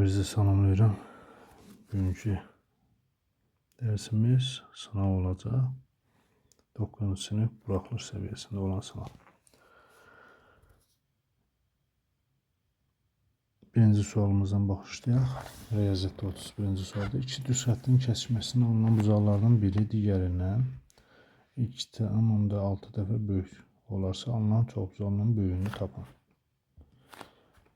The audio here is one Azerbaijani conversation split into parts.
Hepinizi salamlayıram. Bugünkü dersimiz sınav olacaq. 9. sınıf buraxılış səviyyəsində olan sınav. Birinci sualımızdan başlayaq. Riyaziyyatda 31-ci sualda iki düz xəttin kəsişməsində alınan bucaqlardan biri digərindən 2,6 dəfə böyük olarsa alınan çoxbucaqlının böyüyünü tapın.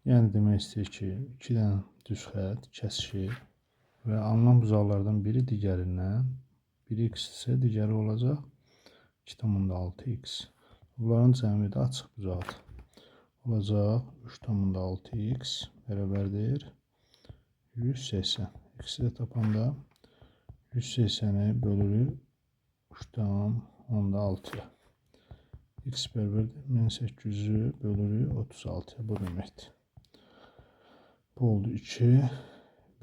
Yəni demək istəyir ki, 2 dənə düz xətt kəsişir və alınan bucaqlardan biri digərindən 1x isə digəri olacaq 2,6x. Bunların cəmi də açıq bucaqdır. Olacaq 3,6x bərabərdir 180. X-i də tapanda 180-i bölürük 3,6-ya. X bərabərdir 1800-ü bölürük 36-ya. Bu deməkdir. Bu oldu 2,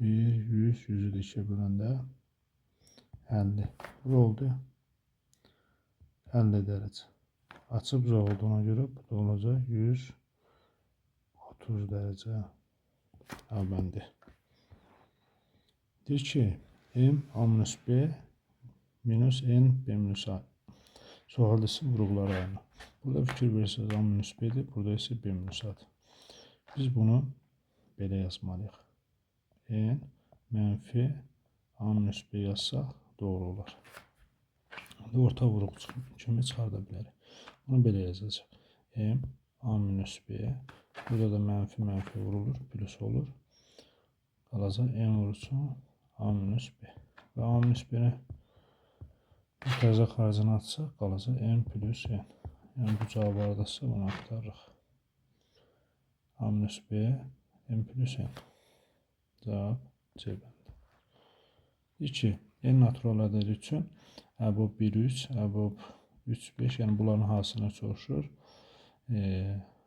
1, 100, 100'ü de 2'ye böləndə 50. Bu oldu 50 dərəcə. Açıq bucaq olduğuna görə bu da olacaq 130 dərəcə. Əbəndi. Deyir ki, M A minus B minus N B minus A. Sualda ise vurğular ayırma. Burada fikir verirsiniz A minus B'dir, burada ise B minus A'dır. Biz bunu belə yazmalıyıq. N mənfi A minus B yazsaq doğru olar. Orta vuruq kimi çıxarda bilərik. Bunu belə yazacaq. M A minus B. Burada da mənfi vurulur, plus olur. Qalacaq N vurucu A minus B. Və A minus B-nə mütərizə xaricini atsaq qalacaq N plus N. Yəni bu cavab aradasa bunu aktarırıq. A minus B N plus N. Cavab C bəndi. 2. N natural ədədi üçün əbob 1, 3, əbob 3, 5, yəni bunların hansını soruşur.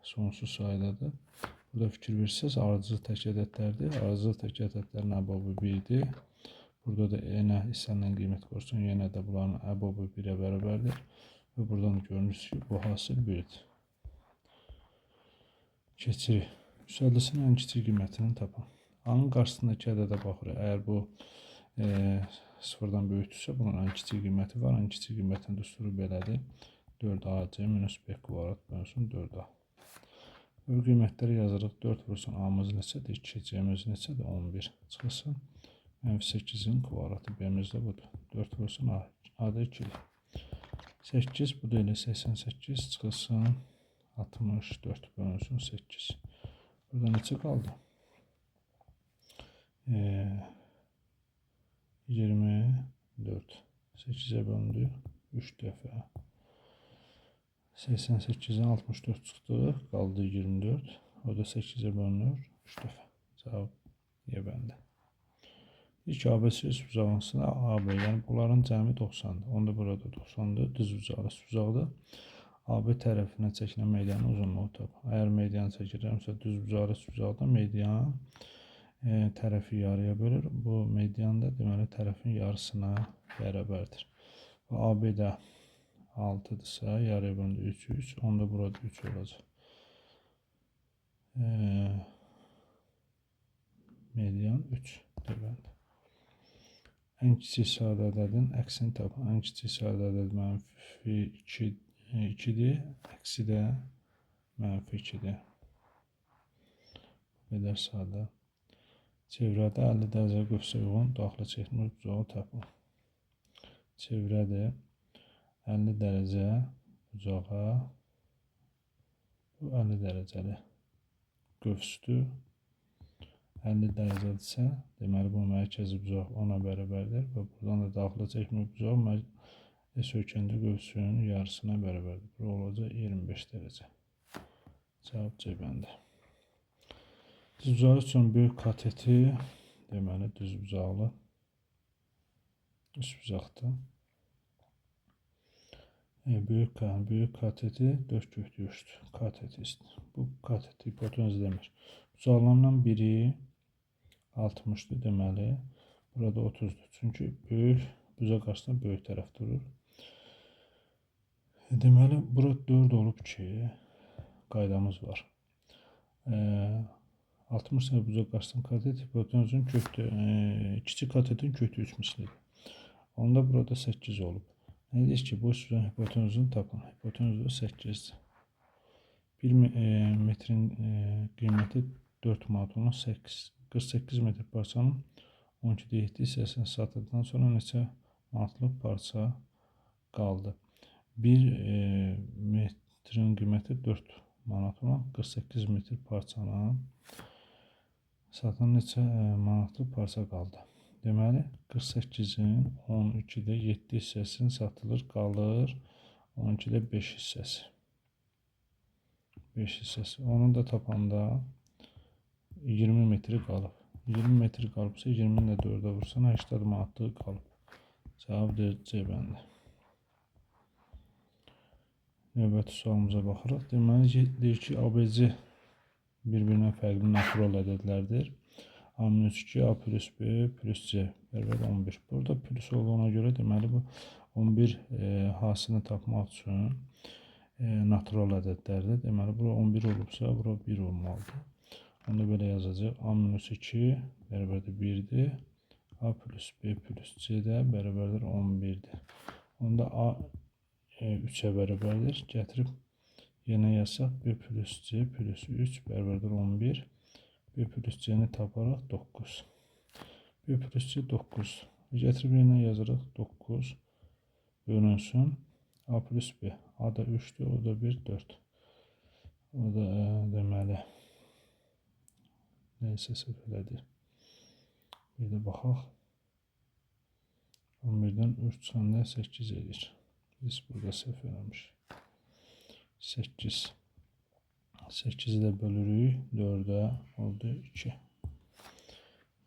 Sonsuz sayıdadır. Burada fikir verirsiniz, ardıcıl tək ədədlərdir. Ardıcıl tək ədədlərin əbobu 1-dir. Burada da N-ə istənilən qiymət qoysun, yenə də bunların əbobu 1-ə bərabərdir. Və buradan görünür ki, bu hasil 1-dir. Keçirik. Müsəlləsinin ən kiçik qiymətini tapın. A-nın qarşısındakı ədədə baxırıq. Əgər bu sıfırdan böyükdürsə, bunun ən kiçik qiyməti var. Ən kiçik qiymətin düsturu belədir. 4AC minus B kvadrat bölünsün 4A. Bu qiymətləri yazırıq. 4 vursun A-mız neçədir? 2, C-miz neçədir? 11 çıxılsın. Mənfi 8-in kvadratı B-miz də budur. 4 vursun A. A-da 2-dir. 8 bu da elə 88 çıxılsın. 64 bölünsün 8. Burada neçə qaldı? 24. 8'e böldü 3 dəfə. 88'den 64 çıxdı. Qaldı 24. O da 8'e bölünür 3 dəfə. Cavab Y bəndi. İlk ABC bucağında AB, yəni bunların cəmi 90'dır. Onda burada 90'dır. Düz bucaqdır. AB tərəfinə çəkilən medianın uzunluğu tap. Əgər median çəkirəmsə düz bucaqda median tərəfi yarıya bölür. Bu median da deməli tərəfin yarısına bərabərdir. Və AB də 6'dırsa yarıya bölündü 3, 3. Onda burada 3 olacaq. Median 3 deməlidir. Ən kiçik sadə ədədin əksini tapın. Ən kiçik sadə ədəd mənfi 2'dir. Əksi də mənfi 2'dir. Bu qədər sadə. Çevrədə 50 dərəcə qövsə uyğun daxili çəkilmiş bucağı tapın. Çevrədir 50 dərəcə bucağa, bu 50 dərəcəli qövsdür. 50 dərəcədirsə, deməli bu mərkəzi bucaq ona bərabərdir və buradan da daxili çəkilmiş bucaq sökəndə qövsünün yarısına bərabərdir. Bu olacaq 25 dərəcə. Cavab C bəndi. Düz bucağı üçün böyük kateti deməli düz bucaqlı üst bucaqdır. Böyük kateti 4 köklü 3'tür. Kateti istidir. Bu kateti hipotenüs demir. Bucaqlarından biri 60'dır deməli. Burada 30'dur. Çünki böyük bucaq qarşısında böyük tərəf durur. Deməli burada 4 olub ki, qaydamız var. 60 sm bucaq qarşısından katet hipotenuzun kökü, kiçik katetin kökü 3 mislidir. Onda burada 8 olub. Ne deyir ki, boş süzən hipotenuzunu tapın. Hipotenuz da 8'dir. 1 metrin qiyməti 4 manat olan 48 metr parçanın 12'də 7 hissəsini satıldıqdan sonra neçə manatlıq parça qaldı? 1 metrin qiyməti 4 manat olan 48 metr parçanın satan neçə manatlıq parça qaldı? Deməli, 48-in 12'də 7 hissəsini satılır, qalır 12'də 5 hissəsi. 5 hissəsi. Onu da tapanda 20 metri qalıb. 20 metri qalıbsa 20'ni də 4'ə vursan 80 manatlıq qalıb. Cavab C bəndi. Növbəti sualımıza baxırıq. Deməli, deyir ki, ABC bir-birindən fərqli natural ədədlərdir. A minus 2, A plus B plus C bərabər 11. Burada plus olduğuna görə deməli bu 11 hasını tapmaq üçün natural ədədlərdir. Deməli, bura 11 olubsa, bura 1 olmalıdır. Onu da belə yazacaq. A minus 2 bərabərdir 1'dir. A plus B plus C də bərabərdir 11'dir. Onda A 3'ə bərabərdir. Gətirib yenə yazsaq B plus C plus 3 bərabərdir 11. B plus C-ni taparaq 9. B plus C 9. Gətirib yenə yazırıq 9 bölünsün A plus B. A da 3'dür, o da 1, 4. O da deməli neysə səhv elədir. Bir də baxaq. 11'dən 3 çıxanda 8 edir. Biz burada səhv eləmişik. 8. 8'i də bölürük 4'ə, oldu 2.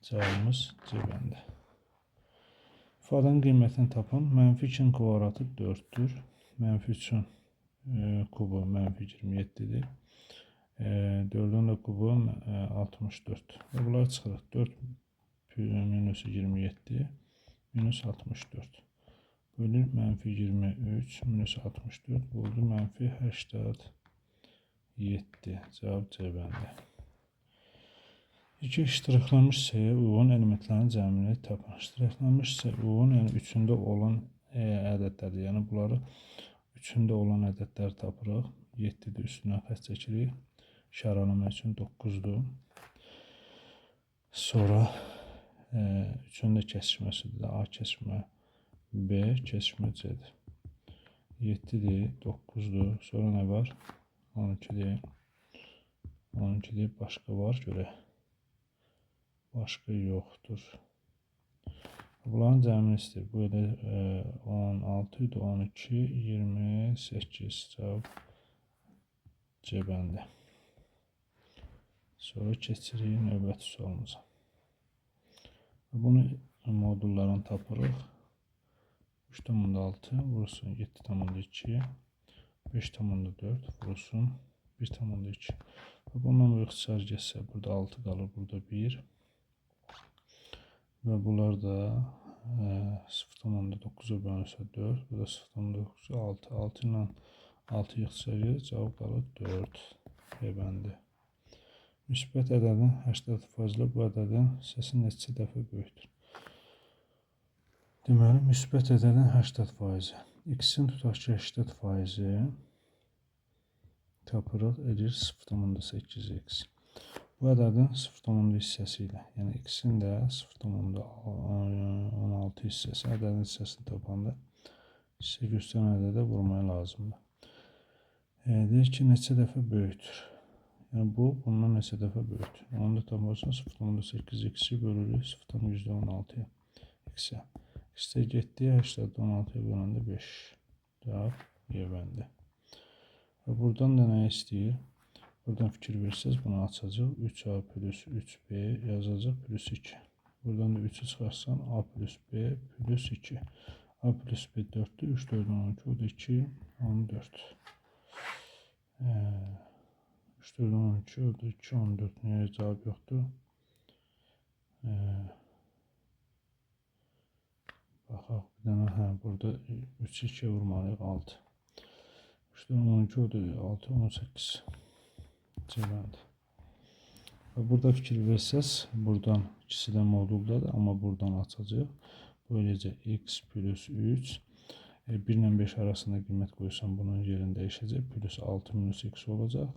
Cavabımız C bəndi. İfadanın qiymətini tapın. Mənfi 2'nin kvadratı 4'dür. Mənfi 3'ün kubu mənfi 27'dir. 4'ün də kubu 64. Və bunları çıxırıq. 4 minus 27 minus 64. Bölür mənfi 23 minus 64 oldu mənfi 87. Cavab C bəndi. İki iştiraklanmış hissəyə uyğun elementlərin cəmini tapın. İştiraklanmış hissəyə uyğun, yəni 3'ündə olan ədədlərdir. Yəni bunları 3'ündə olan ədədləri tapırıq. 7'dir, üstündən xətt çəkirik. İşarələmək üçün 9'dur. Sonra 3'ün də kəsişməsidir. A kəsişmə B, kəsişmə C'dir. 7'dir, 9'dur. Sonra nə var? 12'dir. 12'dir, başqa var görək. Başqa yoxdur. Bunların cəmini istəyir. Bu elə 16 idi, 12, 28. Cavab C bəndi. Sonra keçirik növbəti sualımıza. Bunu modullarını tapırıq. 3,6 vursun 7,2, 5,4 vursun 1,2. Və bundan bir ixtisar geçsə, burada 6 qalır, burada 1. Və bunlar da 0,9'a bölünsə 4, bu da 0,9'a 6. 6 ilə 6 ixtisar gedir, cavab qalır 4. B bəndi. Müsbət ədədin 80% ilə bu ədədin hissəsi neçə dəfə böyükdür? Deməli, müsbət ədədin 80%. X-in tutaq ki 80%-i tapırıq, edir 0,8x. Bu ədədin 0,1 hissəsi ilə, yəni x-in də 0,16 hissəsi, ədədin hissəsini tapanda hissə göstərən ədədə vurmaya lazımdır. Deyir ki, neçə dəfə böyükdür? Yəni bu, bundan neçə dəfə böyükdür? Onu da tapırsan 0,8x-i bölürük 0,16 x-ə. X-də getdi, 80-16-ya böləndə 5. Cavab Y bəndi. Və buradan da nə istəyir? Buradan fikir versəz, bunu açacaq. 3A plus 3B yazacaq plus 2. Buradan da 3'ü çıxarsan A plus B plus 2. A plus B 4'dür. 3 4'dən 12, o da 2, 14. 3 4'dən 12, o da 2, 14. Niyə cavab yoxdur? Baxaq bir dənə, burada 3'ü 2'yə vurmalıyıq 6. 3 4'dən 12, o da 6, 18. C bəndi. Burada fikir versəz, buradan ikisi də moduldadır, amma buradan açacaq. Böyləcə x plus 3 1 ilə 5 arasında qiymət qoysam bunun yerini dəyişəcək. Plus 6 minus x olacaq.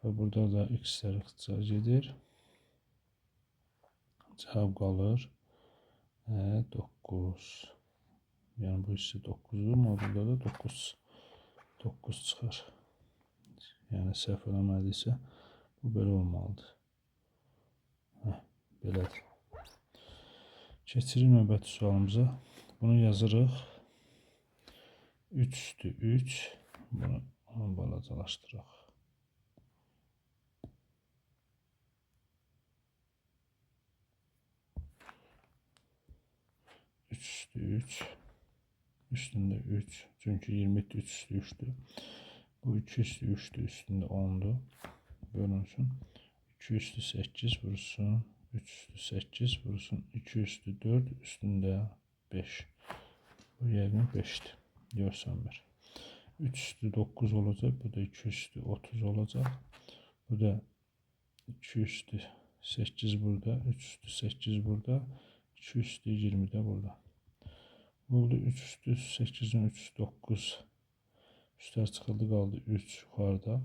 Və burada da x-lər ixtisar gedir. Cavab qalır 9. Yəni bu hissi 9-dur. Modulda da 9 çıxar. Yəni səhv eləmədisə bu belə olmalıdır. Belədir. Keçirik növbəti sualımıza. Bunu yazırıq. 3 üstü 3. Bunu balacalaşdıraq. 3 üstü 3. Üstündə 3. Çünki 27 3 üstü 3'dür. Bu 2 üstü 3'dür. Üstündə 10'dur. Bölünsün. 2 üstü 8 vursun. 3 üstü 8 vursun. 2 üstü 4 üstündə 5. Bu yəqin 5'dir. Görsənmir. 3 üstü 9 olacaq. Bu da 2 üstü 30 olacaq. Bu da 2 üstü 8 burada. 3 üstü 8 burada. 2 üstü 20 de burada. Oldu 3 üstü 8'in 3 üstü 9. Üstler çıxıldı qaldı 3 yuxarıda.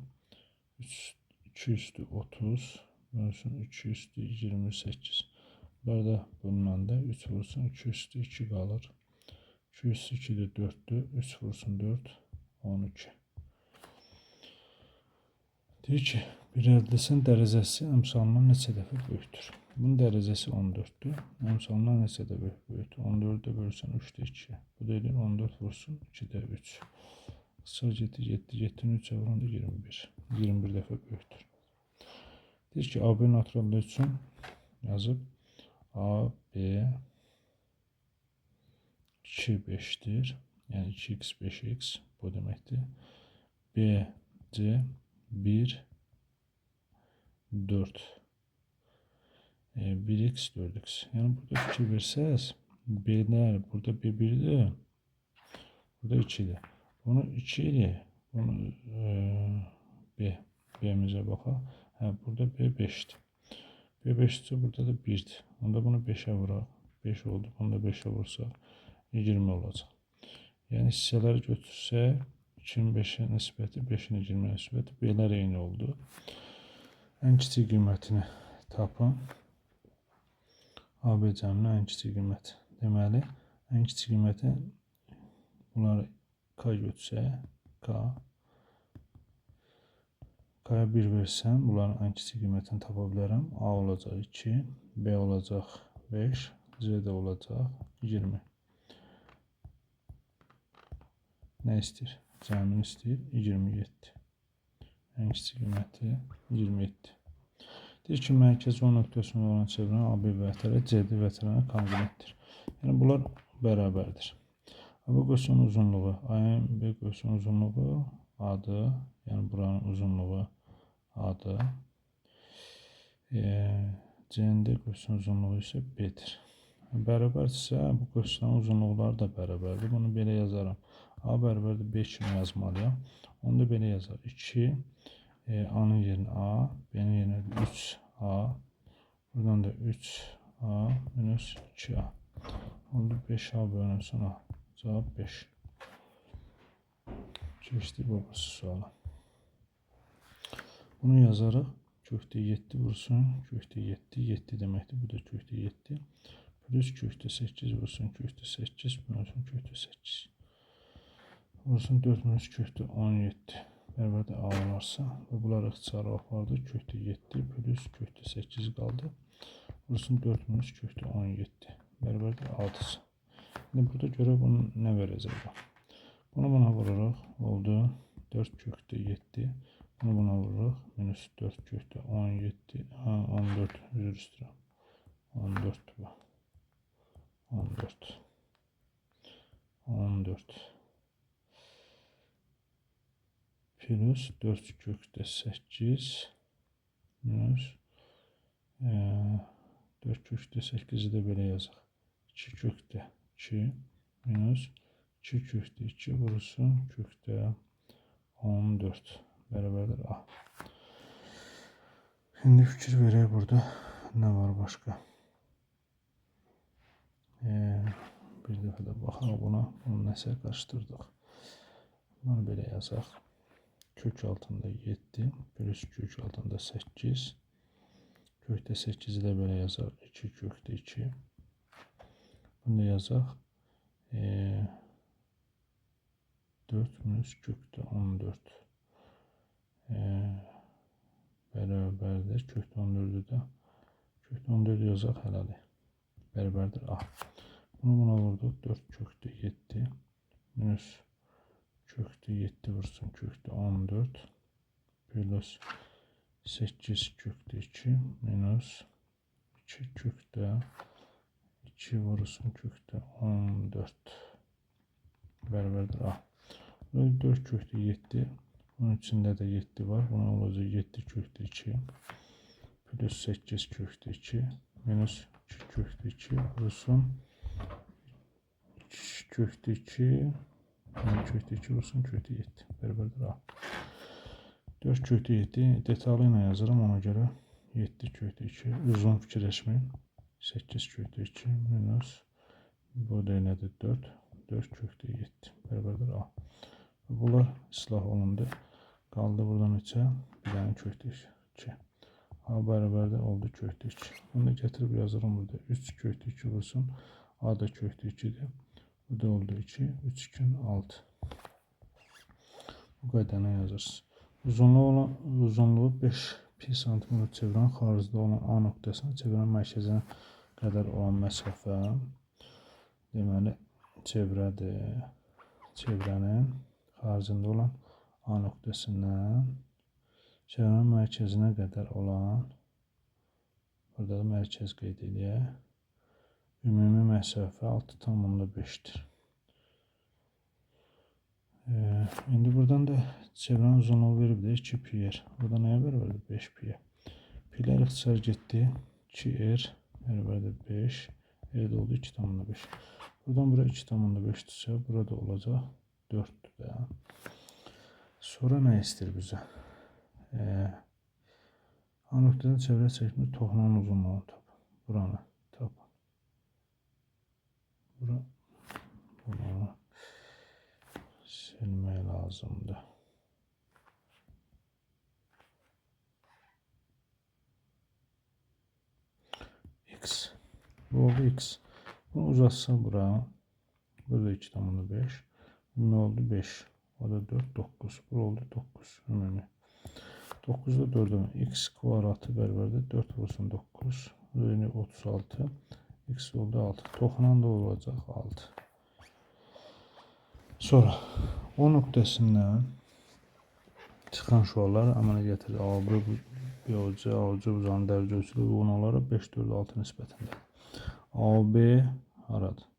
2 üstü 30. Bölünsün 2 üstü 28. Burada bulunanda 3 vursun 2 üstü 2 qalır. 2 üstü 2 de 4'tür. 3 vursun 4. 12. Deyir ki, bir ədləsin dərəcəsi əmsalından neçə dəfə böyükdür? Bunun dərəcəsi 14'tür. Əmsalından neçə də böyükdür? 14'də bölürsən 3'də 2. Bu da edir 14 vursun 2'də 3. Qısa 7, 7, 7'nin 3'ə vuranda 21. 21 dəfə böyükdür. Deyir ki, AB naturallığı üçün yazıb AB 2 5'dir. Yəni 2x 5x bu deməkdir. BC 1 4 1x 4x. Yəni burada fikir versəz B'lər burada B1'dir. Burada 2'dir. Bunu 2 ilə bunu B'mizə baxaq. Burada B5'dir. B5'dir burada da 1'dir. Onda bunu 5'ə vuraq. 5 oldu. Bunu da 5'ə vursaq 20 olacaq. Yəni hissələri götürsək 2'nin 5'ə nisbəti 5'in 20'ə nisbəti B'lər eyni oldu. Ən kiçik qiymətini tapın. ABC-nin ən kiçik qiyməti. Deməli, ən kiçik qiyməti bunları K götürsək, K'ya 1 versəm, bunların ən kiçik qiymətini tapa bilərəm. A olacaq 2, B olacaq 5, C də olacaq 20. Nə istəyir? Cəmin istəyir 27. Ən kiçik qiyməti 27. Deyir ki, mərkəzi O nöqtəsində olan çevrən AB vətəri CD vətərinə konqruentdir. Yəni bunlar bərabərdir. AB qövsünün uzunluğu AB qövsünün uzunluğu A-dır. Yəni buranın uzunluğu A-dır. CND qövsünün uzunluğu isə B-dir. Bərabərdirsə bu qövsünün uzunluqları da bərabərdir. Bunu belə yazarım. A bərabərdir B kimi yazmalıyam. Onu da belə yazar. 2 A'nın yerinə A, B'nin yerinə 3A. Buradan da 3A minus 2A. Oldu 5A bölünsün A. Cevap 5. Keçdik bu suala. Bunu yazarıq. Kökdə 7 vursun. Kökdə 7. 7 deməkdir. Bu da kökdə 7. Plus kökdə 8 vursun. Kökdə 8 bölünsün. Kökdə 8. Vursun 4 minus kökdə 17. Bərabərdə A olarsa və bunlar ixtisarı apardı. Kökdə 7 plus kökdə 8 qaldı. Vursun 4 minus kökdə 17. Bərabərdə A-dır. İndi burada görə bunu nə verəcək? Bunu buna vururuq. Oldu 4 kökdə 7. Bunu buna vururuq. Minus 4 kökdə 17. 14 üzr istəyirəm. 14 bu. 14. 14. Plus 4 kökdə 8 minus 4 kökdə 8'i də belə yazaq. 2 kökdə 2 minus 2 kökdə 2 vurulsun kökdə 14 bərabərdir A. Şimdi fikir verək burada ne var başka. Bir dəfə də baxaq buna. Bunu nəsə qarışdırdıq. Bunu belə yazaq. Kök altında 7 plus kök altında 8. Kökdə 8'i də belə yazaq. 2 kökdə 2. Bunu da yazaq. 4 minus kökdə 14. Bərabərdir. Kökdə 14'ü də. Kökdə 14'ü yazaq hələlik. Bərabərdir A. Bunu buna vurduq. 4 kökdə 7 minus kökdə 7 vursun kökdə 14 plus 8 kökdə 2 minus 2 kökdə 2 vursun kökdə 14 bərabərdir A. 4 kökdə 7. Bunun içində də 7 var. Buna olacaq 7 kökdə 2 plus 8 kökdə 2 minus 2 kökdə 2 vursun 2 kökdə 2 kökdə 2 vursun kökdə 7 bərabərdir A. 4 kökdə 7 detallı ilə yazıram, ona görə 7 kökdə 2 uzun fikirləşməyin. 8 kökdə 2 minus bu da nədir 4 kökdə 7 bərabərdir A. Bunlar islah olundu. Qaldı buradan içə bir dənə kökdə 2. A bərabərdir oldu kökdə 2. Bunu da gətirib yazıram burada. 3 kökdə 2 vursun. A da kökdə 2'dir. Bu da oldu 2. 3 2 6. Bu qədərini yazırsınız. Uzunluğu 5 pi santimetr çevirən xaricdə olan A nöqtəsini çevirən mərkəzinə qədər olan məsafə deməli çevrədir. Çevrənin xaricində olan A nöqtəsindən çevrənin mərkəzinə qədər olan burada da mərkəz qeyd edək. Ümumi məsafə 6,5'dir. İndi buradan da çevrənin uzunluğu verib də 2 pi-r. Burada nəyə bərabərdir? 5 pi-yə. Pi-lər ixtisar getdi. 2r bərabərdir 5. R də oldu 2,5. Buradan bura 2,5'dirsə, burada olacaq 4'dür də. Sonra nə istəyir bizə? A nöqtədən çevrə çəkmək toxunun uzunluğunu tap. Buranı tap. Bunu silmək lazımdır. X. Bu oldu X. Bunu uzatsa bura. Burada 2,5. Ne oldu? 5. O da 4, 9. Bu oldu 9. Ümumi. 9'da 4'ün x kvadratı bərabərdir 4 vursun 9. Öyünü 36. X oldu 6. Toxunan da olacaq 6. Sonra o nöqtəsindən çıxan şualar əmələ gətirir. AB, BOC, AOC uzanın dərc ölçülü uyğunluqları 5, 4, 6 nisbətində. AB haradır?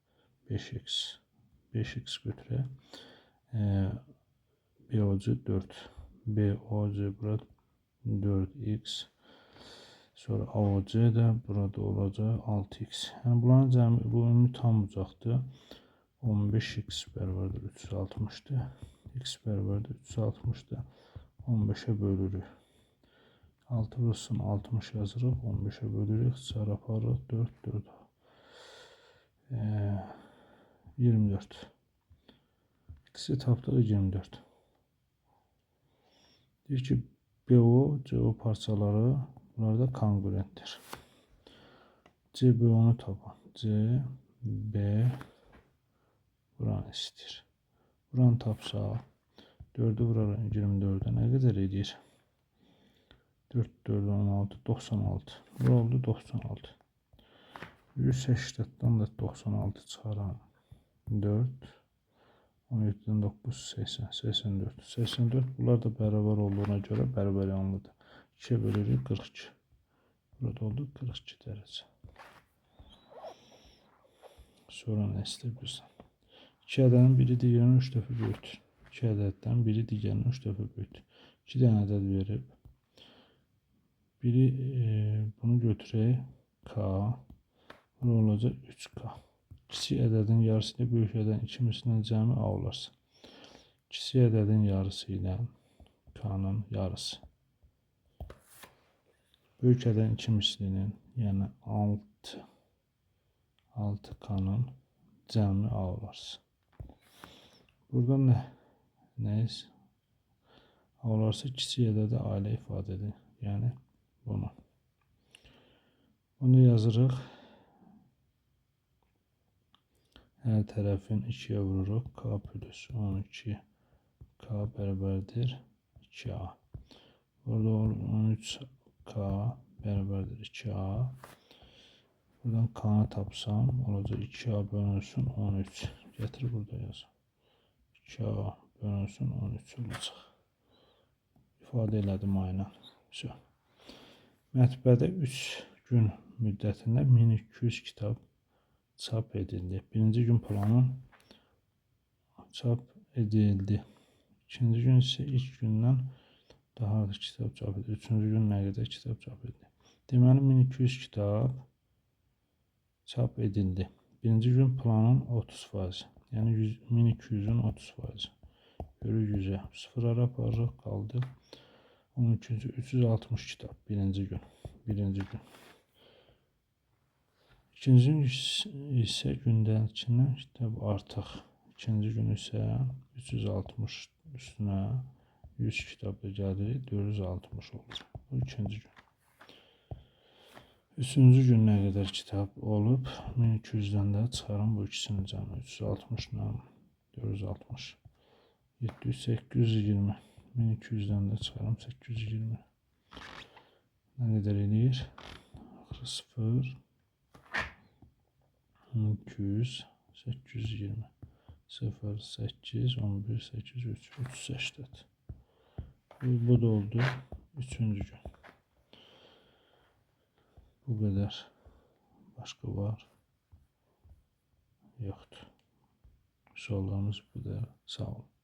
5x. 5x götürək. BOC 4. BOC burada 4x. Sonra AOC də burada olacaq 6x. Yəni bunların cəmi bu ümumi tam bucaqdır. 15x bərabərdir 360'dır. X bərabərdir 360'dır. 15'e bölürük. 6 vursun 60 yazırıq. 15'e bölürük. İxtisar aparırıq. 4, 4. 24. İkisi tapdıq 24. Deyir ki BO, CO parçaları bunlar da kongruentdir. CBO'nu tapan. CB buranı istəyir. Buranı tapsa 4'ü vurarıq 24'e nə qədər edir? 4, 4, 16, 96. Bu oldu 96. 180'dan da 96 çıxaran 4. 17'den 9, 80, 84. 84 bunlar da bərabər olduğuna görə bərabər yanlıdır. 2'ye bölürük 42. Burada oldu 42 dərəcə. Sonra nə istəyir bizdən? 2 ədədin biri digərini 3 dəfə böyütür. 2 ədəddən biri digərini 3 dəfə böyütür. 2 dənə ədəd verib. Biri bunu götürək K. Bu olacaq 3K. Kiçik ədədin yarısı ilə böyük ədədin ikimisindən cəmi A olarsa. Kiçik ədədin yarısı ilə K'nın yarısı. Böyük ədədin 2 mislinin, yəni 6K-nın cəmini alırlar. Burada nə alırlarsa kiçik ədədi ailə ifadə edir. Yəni bunu. Bunu yazırıq. Hər tərəfin 2-yə vururuq. K plus 12K bərabərdir 2A. Burada 13K bərabərdir 2A. Buradan K-nı tapsam, olacaq 2A bölünsün 13. Gətir burada yaz. 2A bölünsün 13 olacaq. İfadə elədim aynen. Mətbəədə 3 gün müddətində 1200 kitab çap edildi. Birinci gün planın çap edildi. İkinci gün ise ilk gündən daha az kitab çap edildi. Üçüncü gün nə qədər kitab çap edildi. Deməli 1200 kitab çap edildi. Birinci gün planın 30%. Yəni 1200'ün 30%. Bölü 100'e. Sıfırlara aparırıq, qaldı 1200, 360 kitab birinci gün. İkinci gün isə gündəlikindən kitab artıq. İkinci gün isə 360 üstünə 100 kitab da gəlir, 460 olur. Bu ikinci gün. Üçüncü gün nə qədər kitab olub? 1200'dən də çıxarım bu ikisini cəmi. 360 ilə 460. 700, 820. 1200'dən də çıxarım 820. Nə qədər eləyir? 0, 200, 820. 0, 8, 11, 8, 3, 380. Bu da oldu. Üçüncü gün. Bu kadar. Başka var? Yoktu. Sorularımız bu kadar. Sağ olun.